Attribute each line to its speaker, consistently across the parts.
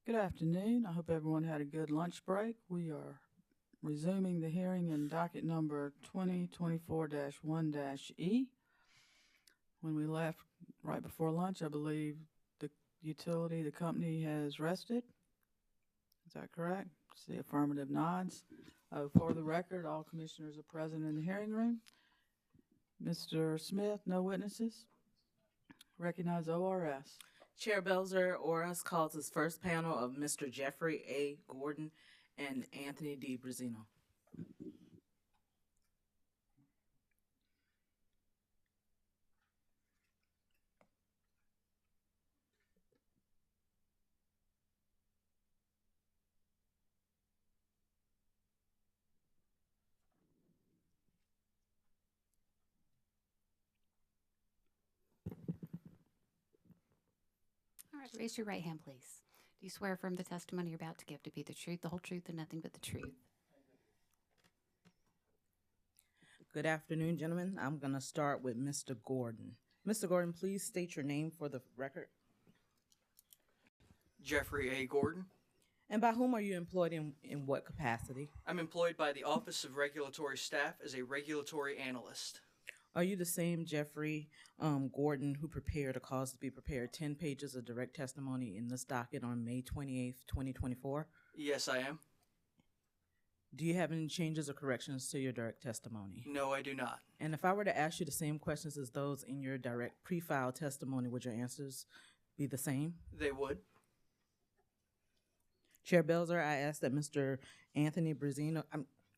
Speaker 1: Good afternoon. I hope everyone had a good lunch break. We are resuming the hearing in docket number 2024-1-E. When we left right before lunch, I believe the utility, the company has rested. Is that correct? See affirmative nods. For the record, all commissioners are present in the hearing room. Mr. Smith, no witnesses. Recognize ORS.
Speaker 2: Chair Belzer, ORS calls his first panel of Mr. Jeffrey A. Gordon and Anthony D. Brazino.
Speaker 3: All right, raise your right hand, please. Do you swear affirm the testimony you're about to give to be the truth, the whole truth, and nothing but the truth?
Speaker 2: Good afternoon, gentlemen. I'm going to start with Mr. Gordon. Mr. Gordon, please state your name for the record.
Speaker 4: Jeffrey A. Gordon.
Speaker 2: And by whom are you employed in what capacity?
Speaker 4: I'm employed by the Office of Regulatory Staff as a regulatory analyst.
Speaker 2: Are you the same Jeffrey Gordon who prepared or caused to be prepared 10 pages of direct testimony in this docket on May 28th, 2024?
Speaker 4: Yes, I am.
Speaker 2: Do you have any changes or corrections to your direct testimony?
Speaker 4: No, I do not.
Speaker 2: And if I were to ask you the same questions as those in your direct pre-filed testimony, would your answers be the same?
Speaker 4: They would.
Speaker 2: Chair Belzer, I ask that Mr. Anthony Brazino,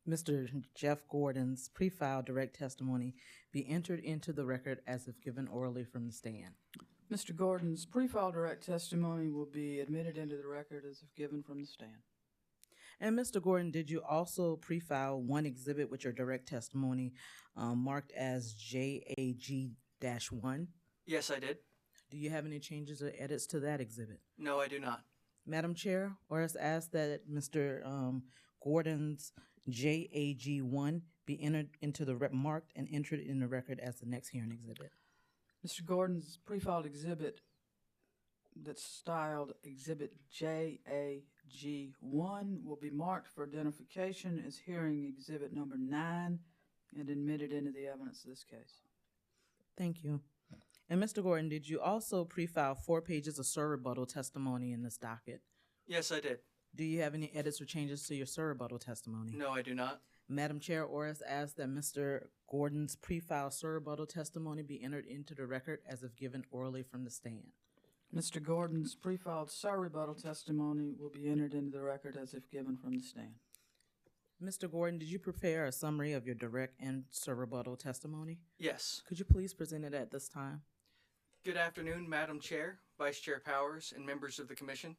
Speaker 2: Mr. Jeff Gordon's pre-filed direct testimony be entered into the record as if given orally from the stand.
Speaker 1: Mr. Gordon's pre-file direct testimony will be admitted into the record as if given from the stand.
Speaker 2: And Mr. Gordon, did you also pre-file one exhibit with your direct testimony marked as JAG-1?
Speaker 4: Yes, I did.
Speaker 2: Do you have any changes or edits to that exhibit?
Speaker 4: No, I do not.
Speaker 2: Madam Chair, ORS asks that Mr. Gordon's JAG-1 be entered into the marked and entered in the record as the next hearing exhibit.
Speaker 1: Mr. Gordon's pre-filed exhibit that's styled Exhibit JAG-1 will be marked for identification as hearing exhibit number 9 and admitted into the evidence of this case.
Speaker 2: Thank you. And Mr. Gordon, did you also pre-file 4 pages of sir rebuttal testimony in this docket?
Speaker 4: Yes, I did.
Speaker 2: Do you have any edits or changes to your sir rebuttal testimony?
Speaker 4: No, I do not.
Speaker 2: Madam Chair, ORS asks that Mr. Gordon's pre-filed sir rebuttal testimony be entered into the record as if given orally from the stand.
Speaker 1: Mr. Gordon's pre-filed sir rebuttal testimony will be entered into the record as if given from the stand.
Speaker 2: Mr. Gordon, did you prepare a summary of your direct and sir rebuttal testimony?
Speaker 4: Yes.
Speaker 2: Could you please present it at this time?
Speaker 4: Good afternoon, Madam Chair, Vice Chair Powers, and members of the Commission.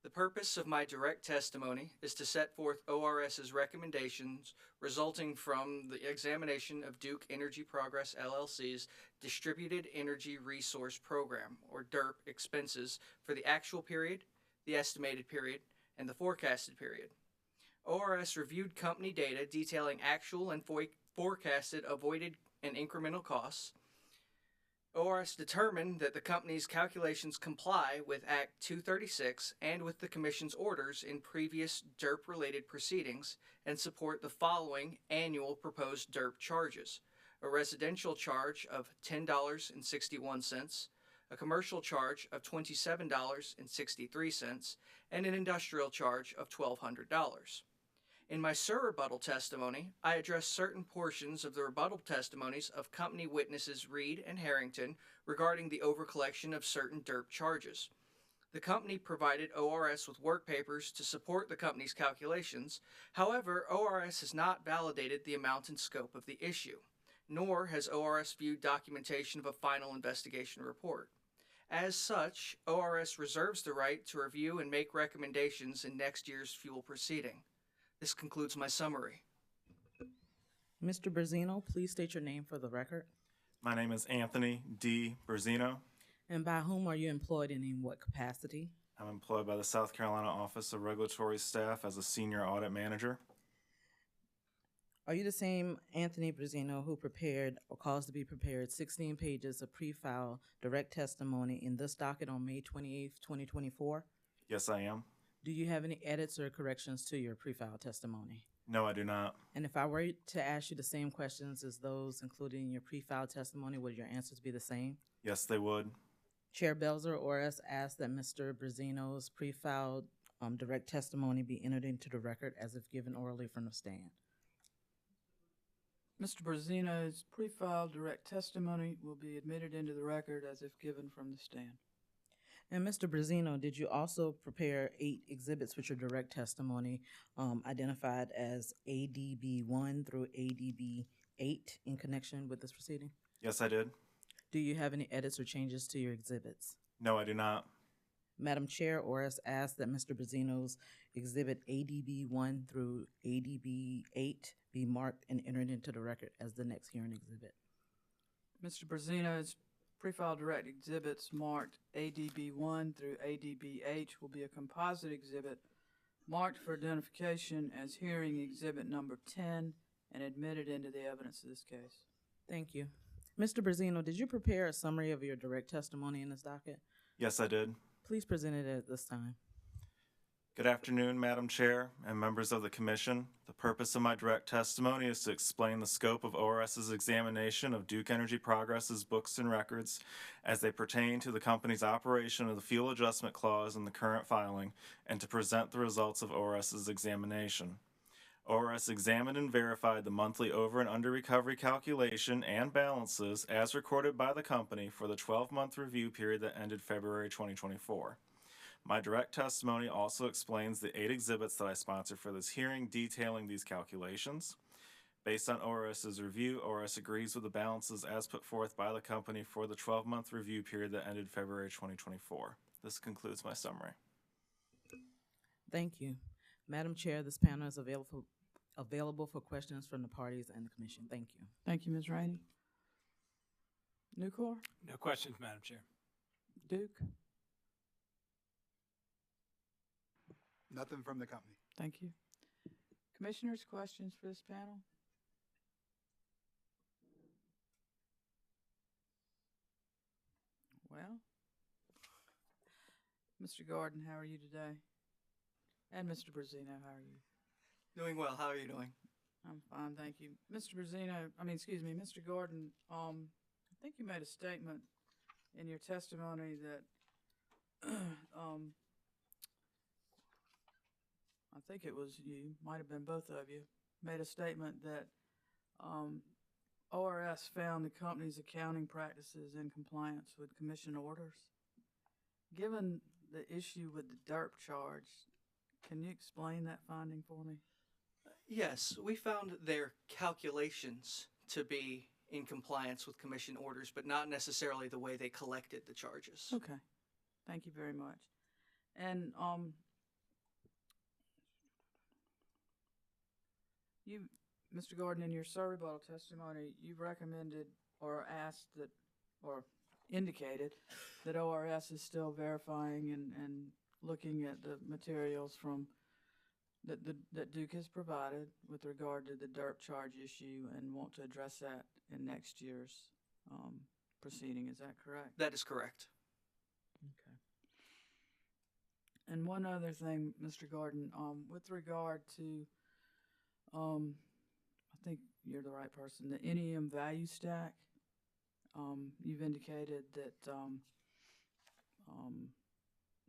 Speaker 4: The purpose of my direct testimony is to set forth ORS's recommendations resulting from the examination of Duke Energy Progress LLC's Distributed Energy Resource Program, or DERP, expenses for the actual period, the estimated period, and the forecasted period. ORS reviewed company data detailing actual and forecasted avoided and incremental costs. ORS determined that the company's calculations comply with Act 236 and with the Commission's orders in previous DERP-related proceedings and support the following annual proposed DERP charges: a residential charge of $10.61, a commercial charge of $27.63, and an industrial charge of $1,200. In my sir rebuttal testimony, I addressed certain portions of the rebuttal testimonies of company witnesses Reed and Harrington regarding the overcollection of certain DERP charges. The company provided ORS with work papers to support the company's calculations. However, ORS has not validated the amount and scope of the issue, nor has ORS viewed documentation of a final investigation report. As such, ORS reserves the right to review and make recommendations in next year's fuel proceeding. This concludes my summary.
Speaker 2: Mr. Brazino, please state your name for the record.
Speaker 5: My name is Anthony D. Brazino.
Speaker 2: And by whom are you employed and in what capacity?
Speaker 5: I'm employed by the South Carolina Office of Regulatory Staff as a senior audit manager.
Speaker 2: Are you the same Anthony Brazino who prepared or caused to be prepared 16 pages of pre-file direct testimony in this docket on May 28th, 2024?
Speaker 5: Yes, I am.
Speaker 2: Do you have any edits or corrections to your pre-filed testimony?
Speaker 5: No, I do not.
Speaker 2: And if I were to ask you the same questions as those included in your pre-filed testimony, would your answers be the same?
Speaker 5: Yes, they would.
Speaker 2: Chair Belzer ORS asks that Mr. Brazino's pre-filed direct testimony be entered into the record as if given orally from the stand.
Speaker 1: Mr. Brazino's pre-filed direct testimony will be admitted into the record as if given from the stand.
Speaker 2: And Mr. Brazino, did you also prepare 8 exhibits with your direct testimony identified as ADB 1 through ADB 8 in connection with this proceeding?
Speaker 5: Yes, I did.
Speaker 2: Do you have any edits or changes to your exhibits?
Speaker 5: No, I do not.
Speaker 2: Madam Chair, ORS asks that Mr. Brazino's exhibit ADB 1 through ADB 8 be marked and entered into the record as the next hearing exhibit.
Speaker 1: Mr. Brazino's pre-filed direct exhibits marked ADB 1 through ADB 8 will be a composite exhibit marked for identification as hearing exhibit number 10 and admitted into the evidence of this case.
Speaker 2: Thank you. Mr. Brazino, did you prepare a summary of your direct testimony in this docket?
Speaker 5: Yes, I did.
Speaker 2: Please present it at this time.
Speaker 5: Good afternoon, Madam Chair and members of the Commission. The purpose of my direct testimony is to explain the scope of ORS's examination of Duke Energy Progress's books and records as they pertain to the company's operation of the Fuel Adjustment Clause in the current filing, and to present the results of ORS's examination. ORS examined and verified the monthly over and under recovery calculation and balances as recorded by the company for the 12-month review period that ended February 2024. My direct testimony also explains the 8 exhibits that I sponsored for this hearing detailing these calculations. Based on ORS's review, ORS agrees with the balances as put forth by the company for the 12-month review period that ended February 2024. This concludes my summary.
Speaker 2: Thank you. Madam Chair, this panel is available for questions from the parties and the Commission. Thank you.
Speaker 1: Thank you, Ms. Rainey. Nucor?
Speaker 6: No questions, Madam Chair.
Speaker 1: Duke?
Speaker 7: Nothing from the company.
Speaker 1: Thank you. Commissioners, questions for this panel? Well, Mr. Gordon, how are you today? And Mr. Brazino, how are you?
Speaker 4: Doing well. How are you doing?
Speaker 1: I'm fine, thank you. Mr. Mr. Gordon, I think you made a statement in your testimony that, I think it was you, might have been both of you, made a statement that ORS found the company's accounting practices in compliance with commission orders. Given the issue with the DERP charge, can you explain that finding for me?
Speaker 4: Yes, we found their calculations to be in compliance with commission orders, but not necessarily the way they collected the charges.
Speaker 1: Okay, thank you very much. And you, Mr. Gordon, in your sur rebuttal testimony, you recommended or asked that, or indicated that ORS is still verifying and looking at the materials from that Duke has provided with regard to the DERP charge issue and want to address that in next year's proceeding. Is that correct?
Speaker 4: That is correct.
Speaker 1: Okay. And one other thing, Mr. Gordon, with regard to, I think you're the right person, the NEM value stack, you've indicated that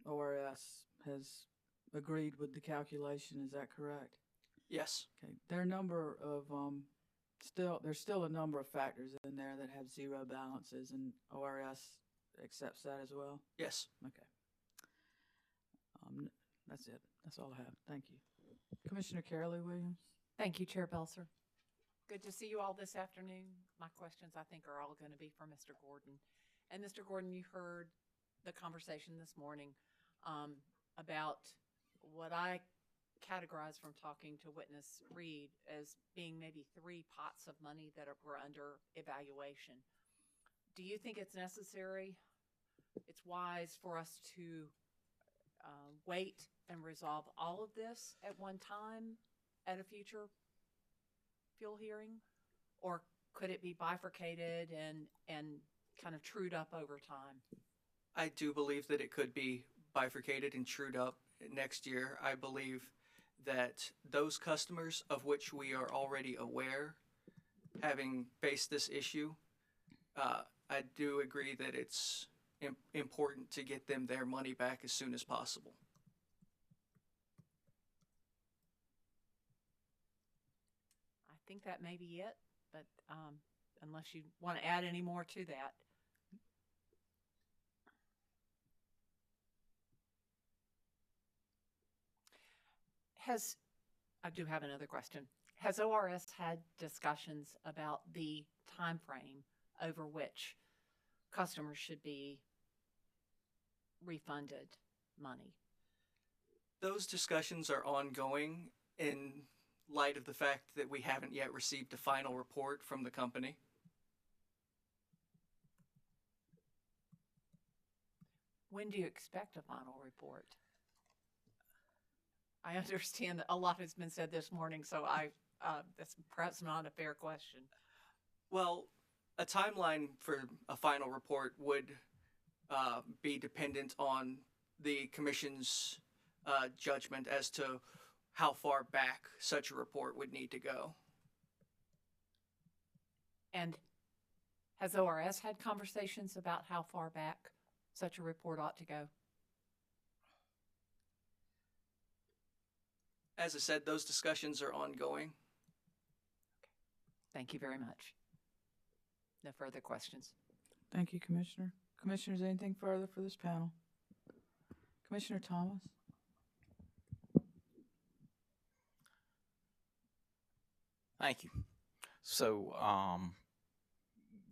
Speaker 1: ORS has agreed with the calculation. Is that correct?
Speaker 4: Yes.
Speaker 1: Okay. There are a number of there's still a number of factors in there that have zero balances, and ORS accepts that as well.
Speaker 4: Yes.
Speaker 1: Okay. That's it. That's all I have. Thank you. Commissioner Carolee Williams.
Speaker 8: Thank you, Chair Belzer. Good to see you all this afternoon. My questions, I think, are all going to be for Mr. Gordon. And Mr. Gordon, you heard the conversation this morning about what I categorize from talking to witness Reed as being maybe 3 pots of money that were under evaluation. Do you think it's necessary, it's wise for us to wait and resolve all of this at one time at a future fuel hearing? Or could it be bifurcated and kind of trued up over time?
Speaker 4: I do believe that it could be bifurcated and trued up next year, I believe that those customers of which we are already aware, having faced this issue, I do agree that it's important to get them their money back as soon as possible.
Speaker 8: I think that may be it, but unless you want to add any more to that. I do have another question. Has ORS had discussions about the time frame over which customers should be refunded money?
Speaker 4: Those discussions are ongoing in light of the fact that we haven't yet received a final report from the company.
Speaker 8: When do you expect a final report? I understand that a lot has been said this morning, so that's perhaps not a fair question.
Speaker 4: Well, a timeline for a final report would be dependent on the Commission's judgment as to how far back such a report would need to go.
Speaker 8: And has ORS had conversations about how far back such a report ought to go?
Speaker 4: As I said, those discussions are ongoing.
Speaker 8: Thank you very much. No further questions.
Speaker 1: Thank you, Commissioner. Commissioners, anything further for this panel? Commissioner Thomas?
Speaker 6: Thank you. So,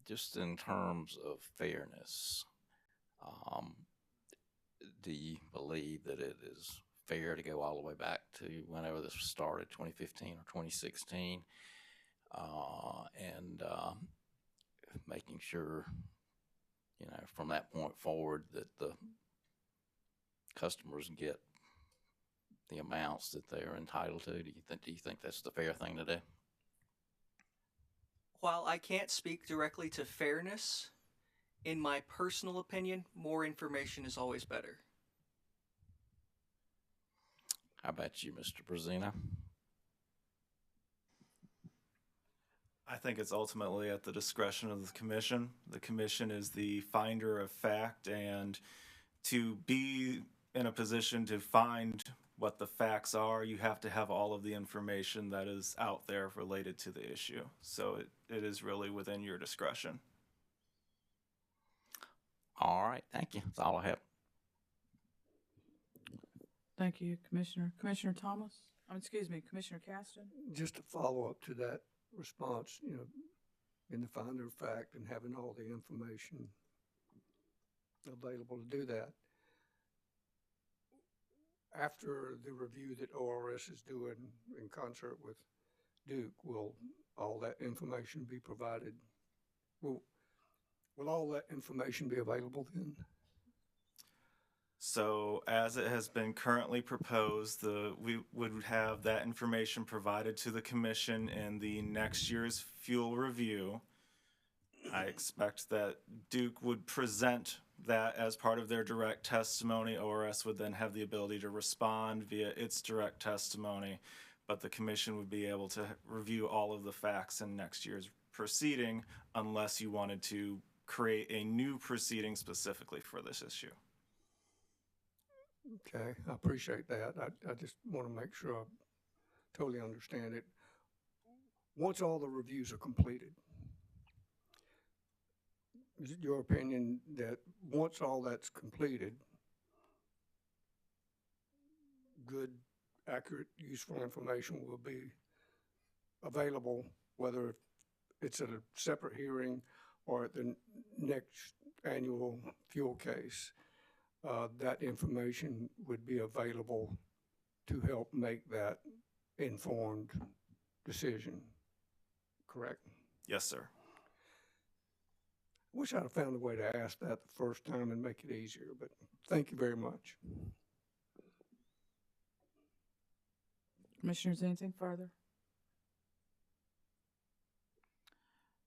Speaker 6: just in terms of fairness, do you believe that it is fair to go all the way back to whenever this started, 2015 or 2016, and making sure, from that point forward that the customers get the amounts that they're entitled to? Do you think that's the fair thing to do?
Speaker 4: While I can't speak directly to fairness, in my personal opinion, more information is always better.
Speaker 6: How about you, Mr. Brazino?
Speaker 5: I think it's ultimately at the discretion of the commission. The commission is the finder of fact, and to be in a position to find what the facts are, you have to have all of the information that is out there related to the issue. So it is really within your discretion.
Speaker 6: All right, thank you. That's all I have.
Speaker 1: Thank you, Commissioner. Commissioner Thomas? Commissioner Caston?
Speaker 7: Just to follow up to that response, in the finder of fact and having all the information available to do that. After the review that ORS is doing in concert with Duke, will all that information be provided? Will all that information be available then?
Speaker 5: So as it has been currently proposed, we would have that information provided to the commission in the next year's fuel review. I expect that Duke would present that as part of their direct testimony. ORS would then have the ability to respond via its direct testimony, but the commission would be able to review all of the facts in next year's proceeding unless you wanted to create a new proceeding specifically for this issue.
Speaker 7: Okay, I appreciate that. I just want to make sure I totally understand it. Once all the reviews are completed, is it your opinion that once all that's completed, good, accurate, useful information will be available, whether it's at a separate hearing or at the next annual fuel case? That information would be available to help make that informed decision, correct?
Speaker 5: Yes, sir.
Speaker 7: Wish I'd have found a way to ask that the first time and make it easier, but thank you very much.
Speaker 1: Commissioners, anything further?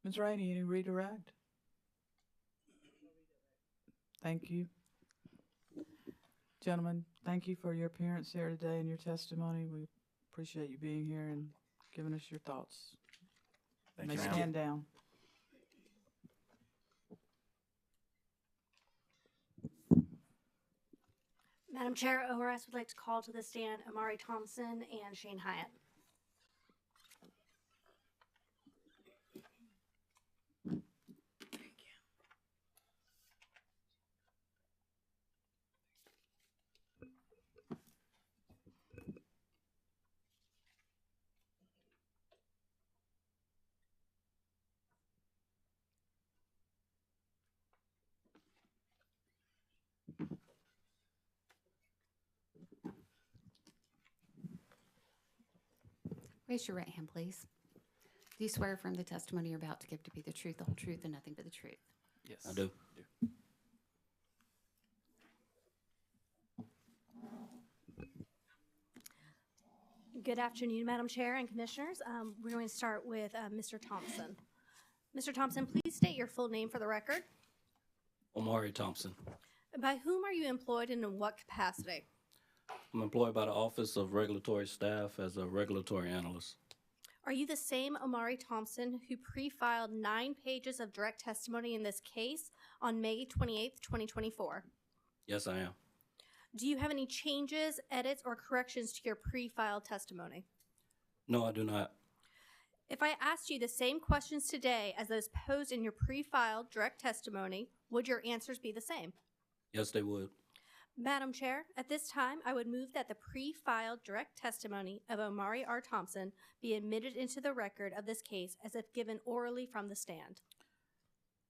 Speaker 1: Ms. Rainey, any redirect? Thank you. Gentlemen, thank you for your appearance here today and your testimony. We appreciate you being here and giving us your thoughts.
Speaker 5: Thank
Speaker 1: May
Speaker 5: you, ma'am.
Speaker 1: stand down.
Speaker 9: Madam Chair, ORS would like to call to the stand Amari Thompson and Shane Hyatt.
Speaker 3: Raise your right hand, please. Do you swear affirm the testimony you're about to give to be the truth, the whole truth, and nothing but the truth?
Speaker 4: Yes.
Speaker 6: I do.
Speaker 9: Good afternoon, Madam Chair and Commissioners. We're going to start with Mr. Thompson. Mr. Thompson, please state your full name for the record.
Speaker 10: Omari Thompson.
Speaker 9: By whom are you employed and in what capacity?
Speaker 10: I'm employed by the Office of Regulatory Staff as a regulatory analyst.
Speaker 9: Are you the same Omari Thompson who pre-filed 9 pages of direct testimony in this case on May 28th, 2024?
Speaker 10: Yes, I am.
Speaker 9: Do you have any changes, edits, or corrections to your pre-filed testimony?
Speaker 10: No, I do not.
Speaker 9: If I asked you the same questions today as those posed in your pre-filed direct testimony, would your answers be the same?
Speaker 10: Yes, they would.
Speaker 9: Madam Chair, at this time, I would move that the pre-filed direct testimony of Omari R. Thompson be admitted into the record of this case as if given orally from the stand.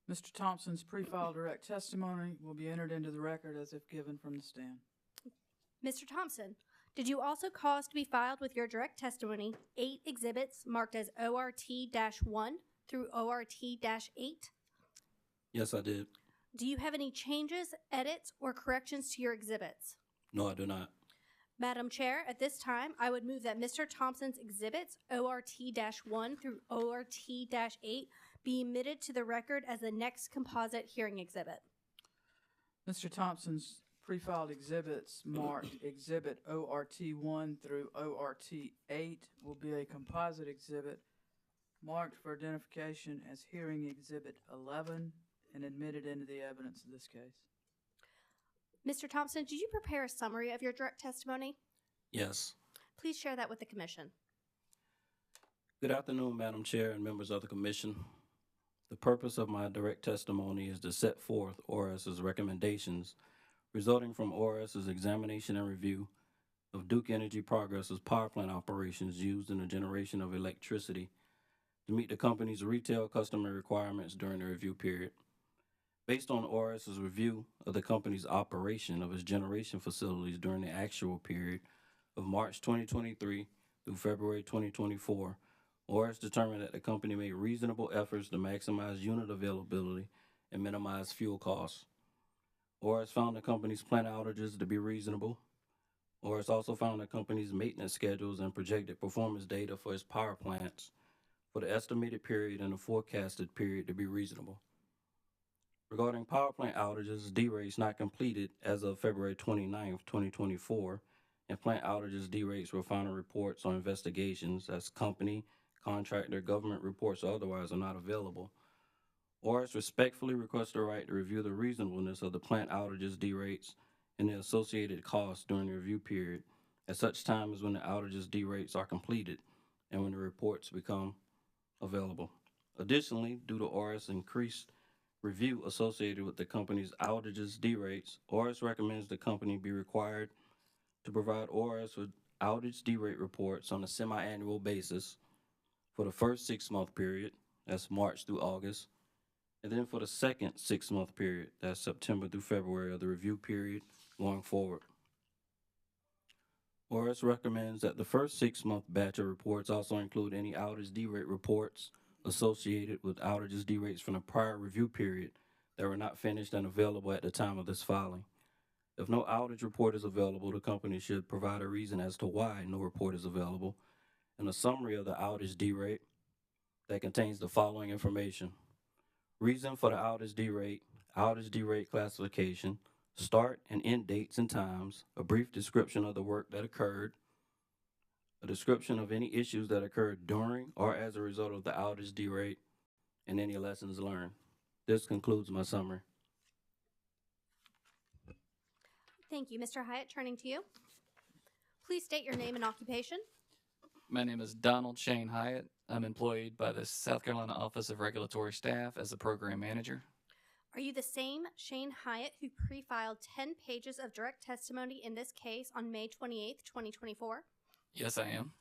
Speaker 1: Mr. Thompson's pre-filed direct testimony will be entered into the record as if given from the stand.
Speaker 9: Mr. Thompson, did you also cause to be filed with your direct testimony 8 exhibits marked as ORT-1 through ORT-8?
Speaker 10: Yes, I did.
Speaker 9: Do you have any changes, edits, or corrections to your exhibits?
Speaker 10: No, I do not.
Speaker 9: Madam Chair, at this time, I would move that Mr. Thompson's exhibits ORT-1 through ORT-8 be admitted to the record as the next composite hearing exhibit.
Speaker 1: Mr. Thompson's pre-filed exhibits marked Exhibit ORT-1 through ORT-8 will be a composite exhibit marked for identification as Hearing Exhibit 11 and admitted into the evidence of this case.
Speaker 9: Mr. Thompson, did you prepare a summary of your direct testimony?
Speaker 10: Yes.
Speaker 9: Please share that with the Commission.
Speaker 10: Good afternoon, Madam Chair and members of the Commission. The purpose of my direct testimony is to set forth ORS's recommendations resulting from ORS's examination and review of Duke Energy Progress's power plant operations used in the generation of electricity to meet the company's retail customer requirements during the review period. Based on ORS's review of the company's operation of its generation facilities during the actual period of March 2023 through February 2024, ORS determined that the company made reasonable efforts to maximize unit availability and minimize fuel costs. ORS found the company's plant outages to be reasonable. ORS also found the company's maintenance schedules and projected performance data for its power plants for the estimated period and the forecasted period to be reasonable. Regarding power plant outages, D-rates not completed as of February 29, 2024, and plant outages D-rates were final reports or investigations as company, contractor, government reports or otherwise are not available. ORS respectfully requests the right to review the reasonableness of the plant outages D-rates and the associated costs during the review period at such time as when the outages D-rates are completed and when the reports become available. Additionally, due to ORS increased review associated with the company's outages D-rates, ORS recommends the company be required to provide ORS with outage D-rate reports on a semi-annual basis for the first 6-month period, that's March through August, and then for the second 6-month period, that's September through February of the review period going forward. ORS recommends that the first 6-month batch of reports also include any outage D-rate reports associated with outages D-rates from the prior review period that were not finished and available at the time of this filing. If no outage report is available, the company should provide a reason as to why no report is available and a summary of the outage D-rate that contains the following information: reason for the outage D-rate classification, start and end dates and times, a brief description of the work that occurred, a description of any issues that occurred during or as a result of the outage derate, and any lessons learned. This concludes my summary.
Speaker 9: Thank you. Mr. Hyatt, turning to you. Please state your name and occupation.
Speaker 11: My name is Donald Shane Hyatt. I'm employed by the South Carolina Office of Regulatory Staff as the program manager.
Speaker 9: Are you the same Shane Hyatt who pre-filed 10 pages of direct testimony in this case on May 28th, 2024?
Speaker 11: Yes, I am.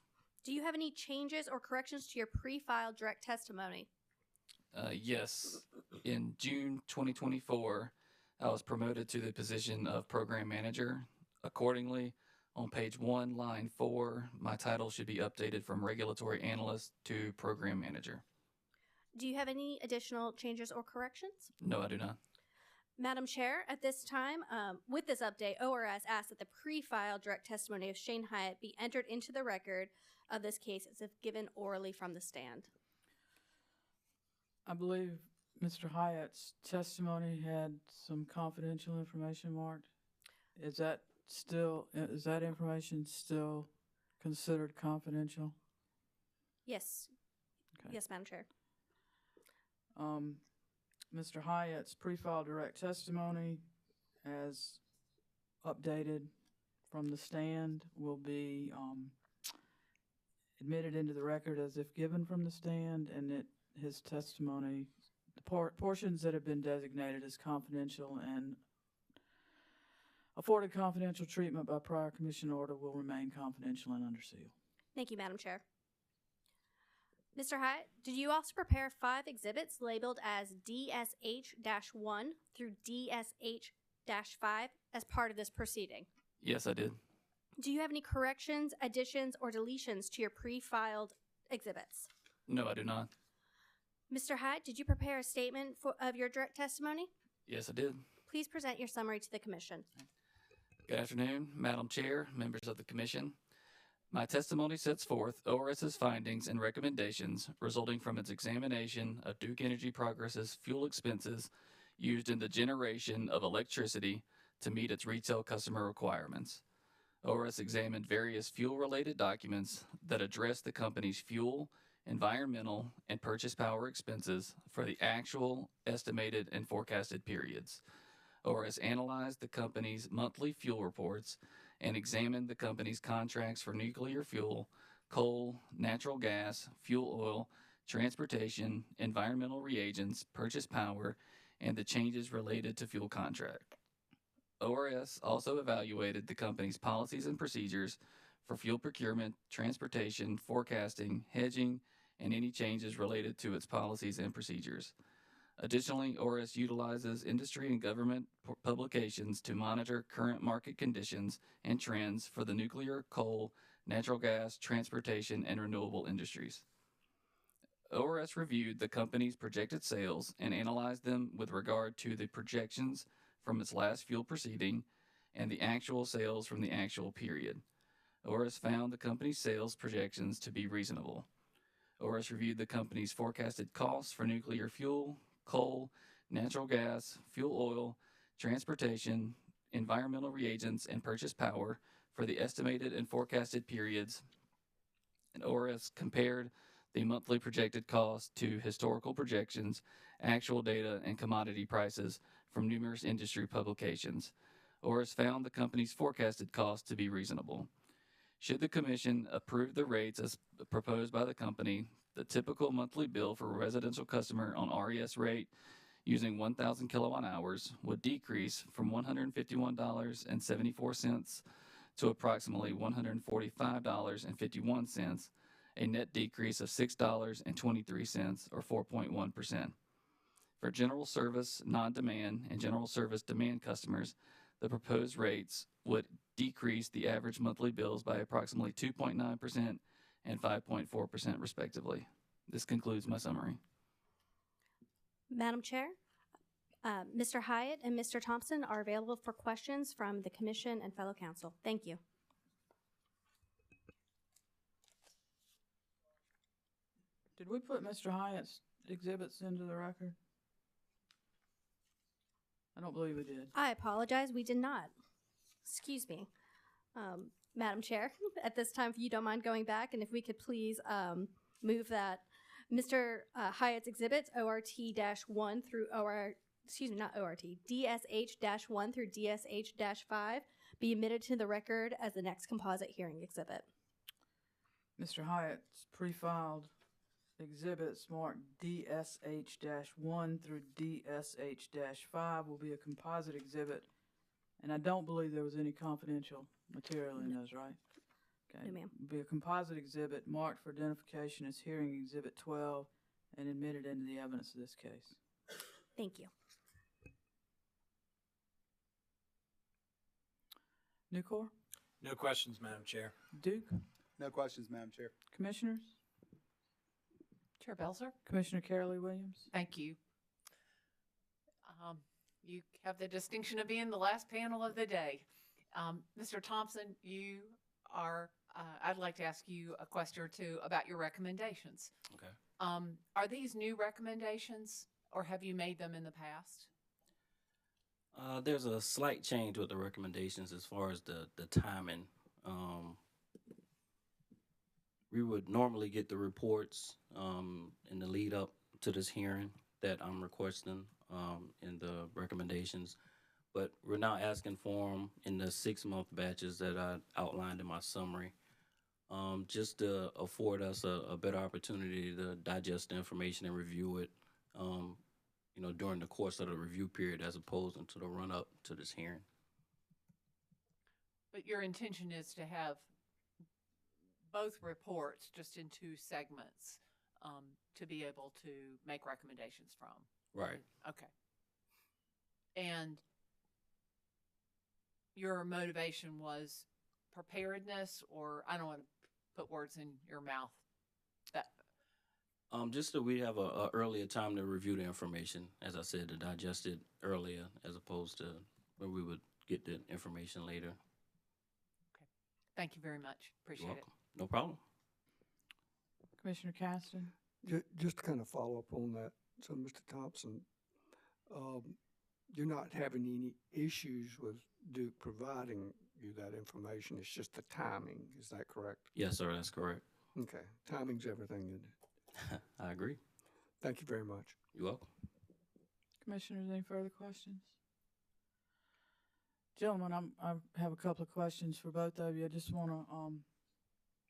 Speaker 9: Do you have any changes or corrections to your pre-filed direct testimony?
Speaker 11: Yes. In June 2024, I was promoted to the position of program manager. Accordingly, on page 1, line 4, my title should be updated from regulatory analyst to program manager.
Speaker 9: Do you have any additional changes or corrections?
Speaker 11: No, I do not.
Speaker 9: Madam Chair, at this time, with this update, ORS asks that the pre-filed direct testimony of Shane Hyatt be entered into the record of this case as if given orally from the stand.
Speaker 1: I believe Mr. Hyatt's testimony had some confidential information marked. Is that information still considered confidential?
Speaker 9: Yes.
Speaker 1: Okay.
Speaker 9: Yes, Madam Chair.
Speaker 1: Mr. Hyatt's pre-filed direct testimony, as updated from the stand, will be admitted into the record as if given from the stand, and his testimony, the portions that have been designated as confidential and afforded confidential treatment by prior commission order, will remain confidential and under seal.
Speaker 9: Thank you, Madam Chair. Mr. Hyatt, did you also prepare 5 exhibits labeled as DSH-1 through DSH-5 as part of this proceeding?
Speaker 11: Yes, I did.
Speaker 9: Do you have any corrections, additions, or deletions to your pre-filed exhibits?
Speaker 11: No, I do not.
Speaker 9: Mr. Hyatt, did you prepare a statement of your direct testimony?
Speaker 11: Yes, I did.
Speaker 9: Please present your summary to the Commission.
Speaker 11: Good afternoon, Madam Chair, members of the Commission. My testimony sets forth ORS's findings and recommendations resulting from its examination of Duke Energy Progress's fuel expenses used in the generation of electricity to meet its retail customer requirements. ORS examined various fuel-related documents that address the company's fuel, environmental, and purchase power expenses for the actual, estimated, and forecasted periods. ORS analyzed the company's monthly fuel reports and examined the company's contracts for nuclear fuel, coal, natural gas, fuel oil, transportation, environmental reagents, purchase power, and the changes related to fuel contract. ORS also evaluated the company's policies and procedures for fuel procurement, transportation, forecasting, hedging, and any changes related to its policies and procedures. Additionally, ORS utilizes industry and government publications to monitor current market conditions and trends for the nuclear, coal, natural gas, transportation, and renewable industries. ORS reviewed the company's projected sales and analyzed them with regard to the projections from its last fuel proceeding and the actual sales from the actual period. ORS found the company's sales projections to be reasonable. ORS reviewed the company's forecasted costs for nuclear fuel, coal, natural gas, fuel oil, transportation, environmental reagents, and purchase power for the estimated and forecasted periods. And ORS compared the monthly projected cost to historical projections, actual data, and commodity prices from numerous industry publications. ORS found the company's forecasted cost to be reasonable. Should the Commission approve the rates as proposed by the company, the typical monthly bill for a residential customer on RES rate using 1,000 kilowatt hours would decrease from $151.74 to approximately $145.51, a net decrease of $6.23 or 4.1%. For general service non-demand and general service demand customers, the proposed rates would decrease the average monthly bills by approximately 2.9% and 5.4% respectively. This concludes my summary.
Speaker 9: Madam Chair, Mr. Hyatt and Mr. Thompson are available for questions from the Commission and fellow council. Thank you.
Speaker 1: Did we put Mr. Hyatt's exhibits into the record? I don't believe we did.
Speaker 9: I apologize. We did not. Excuse me. Madam Chair, at this time, if you don't mind going back, and if we could please move that Mr. Hyatt's exhibits ORT-1 through DSH-1 through DSH-5 be admitted to the record as the next composite hearing exhibit.
Speaker 1: Mr. Hyatt's pre-filed exhibits marked DSH-1 through DSH-5 will be a composite exhibit, and I don't believe there was any confidential material in those, right? Okay.
Speaker 9: No, ma'am.
Speaker 1: Will be a composite exhibit marked for identification as hearing exhibit 12 and admitted into the evidence of this case.
Speaker 9: Thank you.
Speaker 1: Nucor?
Speaker 12: No questions, Madam Chair.
Speaker 1: Duke?
Speaker 13: No questions, Madam Chair.
Speaker 1: Commissioners?
Speaker 8: Chair Belzer?
Speaker 1: Commissioner Carolee Williams?
Speaker 8: Thank you. You have the distinction of being the last panel of the day. Mr. Thompson, you are, I'd like to ask you a question or two about your recommendations.
Speaker 10: Okay.
Speaker 8: Are these new recommendations, or have you made them in the past?
Speaker 10: There's a slight change with the recommendations as far as the timing. We would normally get the reports in the lead up to this hearing that I'm requesting in the recommendations, but we're now asking for them in the 6-month batches that I outlined in my summary, just to afford us a better opportunity to digest the information and review it, during the course of the review period as opposed to the run-up to this hearing.
Speaker 8: But your intention is to have both reports just in 2 segments to be able to make recommendations from.
Speaker 10: Right.
Speaker 8: Okay. And your motivation was preparedness, or I don't want to put words in your mouth.
Speaker 10: Just that we have a earlier time to review the information, as I said, to digest it earlier as opposed to where we would get the information later.
Speaker 8: Okay. Thank you very much. Appreciate
Speaker 10: You're welcome. No problem.
Speaker 1: Commissioner Caston?
Speaker 7: Just to kind of follow up on that, so Mr. Thompson, you're not having any issues with Duke providing you that information. It's just the timing. Is that correct?
Speaker 10: Yes, sir, that's correct.
Speaker 7: Okay. Timing's everything, isn't it?
Speaker 10: I agree.
Speaker 7: Thank you very much.
Speaker 10: You're welcome.
Speaker 1: Commissioners, any further questions? Gentlemen, I have a couple of questions for both of you. I just want to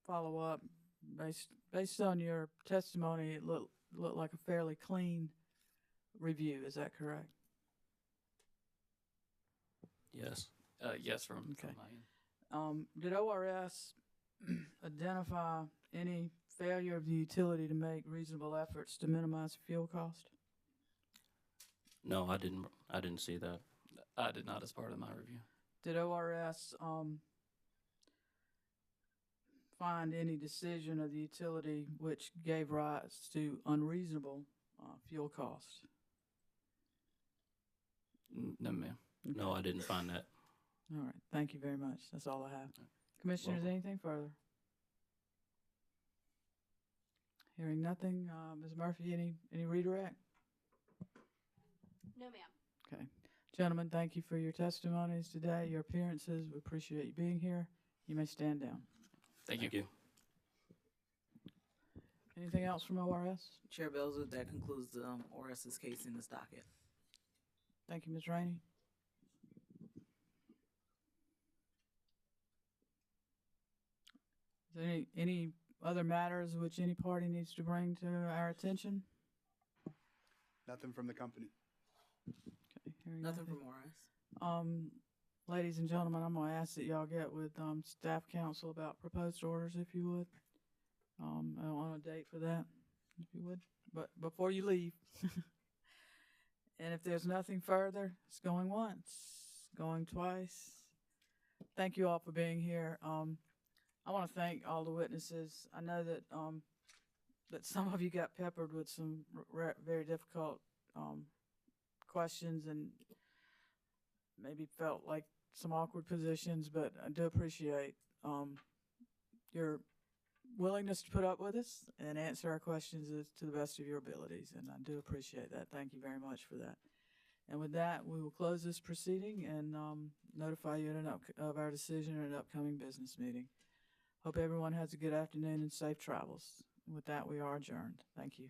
Speaker 1: follow up. Based on your testimony, it looked like a fairly clean review. Is that correct?
Speaker 10: Yes.
Speaker 11: Yes, from
Speaker 1: Okay.
Speaker 11: my end.
Speaker 1: Did ORS identify any failure of the utility to make reasonable efforts to minimize fuel cost?
Speaker 10: No, I didn't see that.
Speaker 11: I did not as part of my review.
Speaker 1: Did ORS find any decision of the utility which gave rise to unreasonable fuel costs?
Speaker 11: No, ma'am.
Speaker 10: No, I didn't find that.
Speaker 1: All right. Thank you very much. That's all I have. Commissioners,
Speaker 10: Welcome.
Speaker 1: anything further? Hearing nothing. Ms. Murphy, any redirect?
Speaker 9: No, ma'am.
Speaker 1: Okay. Gentlemen, thank you for your testimonies today, your appearances. We appreciate you being here. You may stand down.
Speaker 11: Thank you.
Speaker 10: Thank you.
Speaker 1: Anything else from ORS?
Speaker 2: Chair Belzer, that concludes the ORS's case in this docket.
Speaker 1: Thank you, Ms. Rainey. Is there any other matters which any party needs to bring to our attention?
Speaker 13: Nothing from the company.
Speaker 1: Okay, hearing
Speaker 2: Nothing from ORS.
Speaker 1: Ladies and gentlemen, I'm going to ask that y'all get with staff counsel about proposed orders, if you would. I don't want a date for that, if you would. But before you leave, and if there's nothing further, it's going once, going twice. Thank you all for being here. I want to thank all the witnesses. I know that that some of you got peppered with some very difficult questions and maybe felt like some awkward positions, but I do appreciate your willingness to put up with us and answer our questions to the best of your abilities, and I do appreciate that. Thank you very much for that. And with that, we will close this proceeding and notify you of our decision at an upcoming business meeting. Hope everyone has a good afternoon and safe travels. And with that, we are adjourned. Thank you.